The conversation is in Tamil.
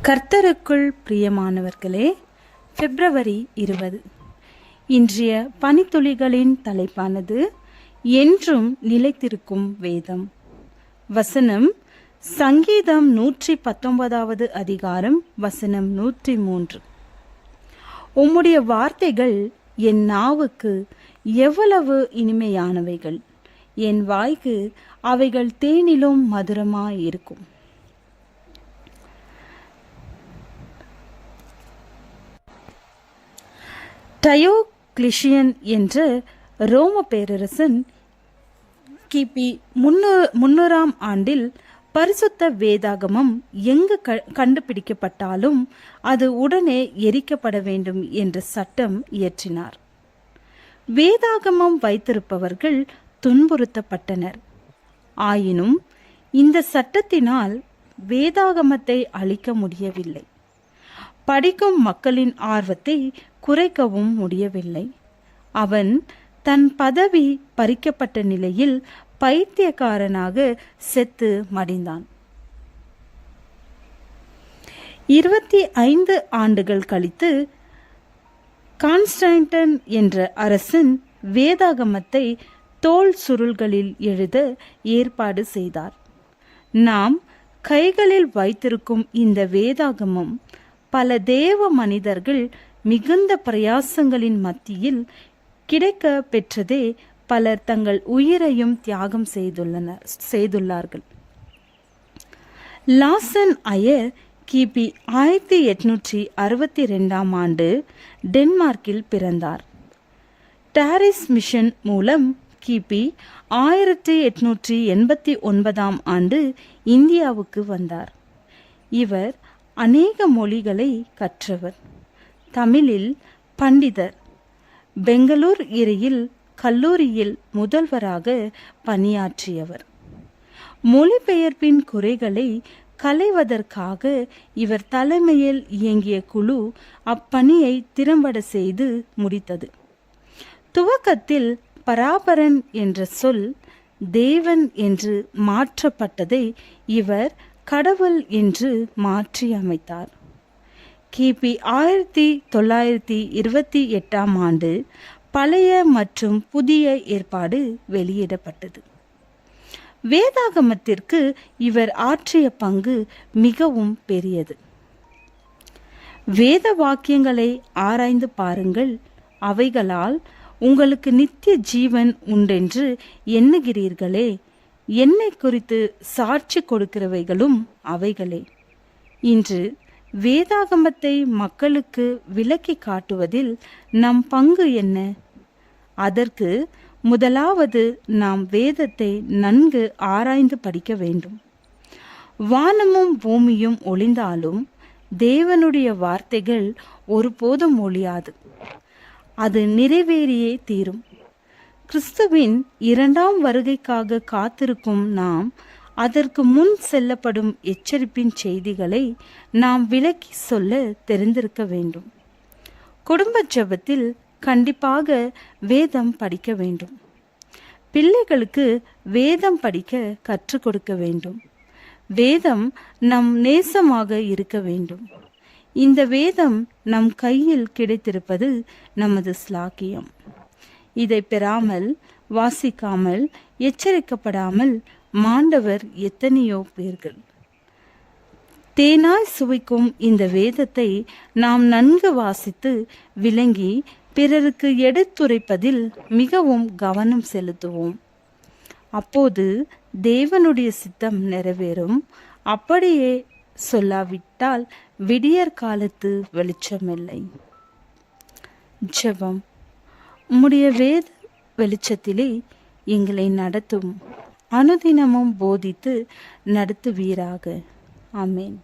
கர்த்தருக்குள் பிரியமானவர்களே, பிப்ரவரி 20 இன்றைய பனித்துளிகளின் தலைப்பானது என்றும் நிலைத்திருக்கும் வேதம். வசனம் சங்கீதம் 119 அதிகாரம் வசனம் 103. உம்முடைய வார்த்தைகள் என் நாவுக்கு எவ்வளவு இனிமையானவைகள், என் வாய்க்கு அவைகள் தேனிலும் மதுரமாயிருக்கும். டயோக்ளிஷியன் என்ற ரோம பேரரசன் கிபி 300ஆம் ஆண்டில் பரிசுத்த வேதாகமம் எங்கு கண்டுபிடிக்கப்பட்டாலும் அது உடனே எரிக்கப்பட வேண்டும் என்ற சட்டம் இயற்றினார். வேதாகமம் வைத்திருப்பவர்கள் துன்புறுத்தப்பட்டனர். ஆயினும் இந்த சட்டத்தினால் வேதாகமத்தை அழிக்க முடியவில்லை. படிக்கும் மக்களின் ஆர்வத்தை குறைக்கவும் முடியவில்லை. அவன் தன் பதவி பறிக்கப்பட்ட நிலையில் பைத்தியக்காரனாக செத்து மடிந்தான். 25 ஆண்டுகள் கழித்து கான்ஸ்டன்டைன் என்ற அரசன் வேதாகமத்தை தோல் சுருள்களில் எழுத ஏற்பாடு செய்தார். நாம் கைகளில் வைத்திருக்கும் இந்த வேதாகமம் பல தேவ மனிதர்கள் மிகுந்த பிரயாசங்களின் மத்தியில் கிடைக்க பெற்றதே. பலர் தங்கள் உயிரையும் தியாகம் செய்துள்ளார்கள். லாசன் அயர் கிபி 1862ஆம் ஆண்டு டென்மார்க்கில் பிறந்தார். டாரிஸ் மிஷன் மூலம் கிபி 1889ஆம் ஆண்டு இந்தியாவுக்கு வந்தார். இவர் அநேக மொழிகளை கற்றவர். தமிழில் பண்டிதர். பெங்களூர் இறையில் கல்லூரியில் முதல்வராக பணியாற்றியவர். மொழிபெயர்ப்பின் குறைகளை களைவதற்காக இவர் தலைமையில் இயங்கிய குழு அப்பணியை திறம்பட செய்து முடித்தது. துவக்கத்தில் பராபரன் என்ற சொல் தேவன் என்று மாற்றப்பட்டதை இவர் கடவுள் என்று மாற்றி அமைத்தார். கிபி 1928ஆம் ஆண்டு பழைய மற்றும் புதிய ஏற்பாடு வெளியிடப்பட்டது. வேதாகமத்திற்கு இவர் ஆற்றிய பங்கு மிகவும் பெரியது. வேத வாக்கியங்களை ஆராய்ந்து பாருங்கள், அவைகளால் உங்களுக்கு நித்திய ஜீவன் உண்டென்று எண்ணுகிறீர்களே, என்னை குறித்து சாட்சி கொடுக்கிறவைகளும் அவைகளே. இன்று வேதாகமத்தை மக்களுக்கு விளக்கி காட்டுவதில் நம் பங்கு என்ன? அதற்கு முதலாவது நாம் வேதத்தை நன்கு ஆராய்ந்து படிக்க வேண்டும். வானமும் பூமியும் ஒளிந்தாலும் தேவனுடைய வார்த்தைகள் ஒருபோதும் ஒழியாது. அது நிறைவேறியே தீரும். கிறிஸ்துவின் 2ஆம் வருகைக்காக காத்திருக்கும் நாம் அதற்கு முன் செல்லப்படும் எச்சரிப்பின் செய்திகளை நாம் விளக்கி சொல்ல தெரிந்திருக்க வேண்டும். குடும்ப ஜெபத்தில் கண்டிப்பாக வேதம் படிக்க வேண்டும். பிள்ளைகளுக்கு வேதம் படிக்க கற்றுக் கொடுக்க வேண்டும். வேதம் நம் நேசமாக இருக்க வேண்டும். இந்த வேதம் நம் கையில் கிடைத்திருப்பது நமது ஸ்லாக்கியம். இதை பெறாமல், வாசிக்காமல், எச்சரிக்கப்படாமல் மாண்டவர் எத்தனையோ பேர்கள். தேனாய் சுவைக்கும் இந்த வேதத்தை நாம் நன்கு வாசித்து விளங்கி பிறருக்கு எடுத்துரைப்பதில் மிகவும் கவனம் செலுத்துவோம். அப்போது தேவனுடைய சித்தம் நிறைவேறும். அப்படியே சொல்லாவிட்டால் விடியற் காலத்து வெளிச்சமில்லை. ஜெபம். உம்முடைய வேத வெளிச்சத்திலே எங்களை நடத்தும், அனுதினமும் போதித்து நடத்துவீராக. ஆமேன்.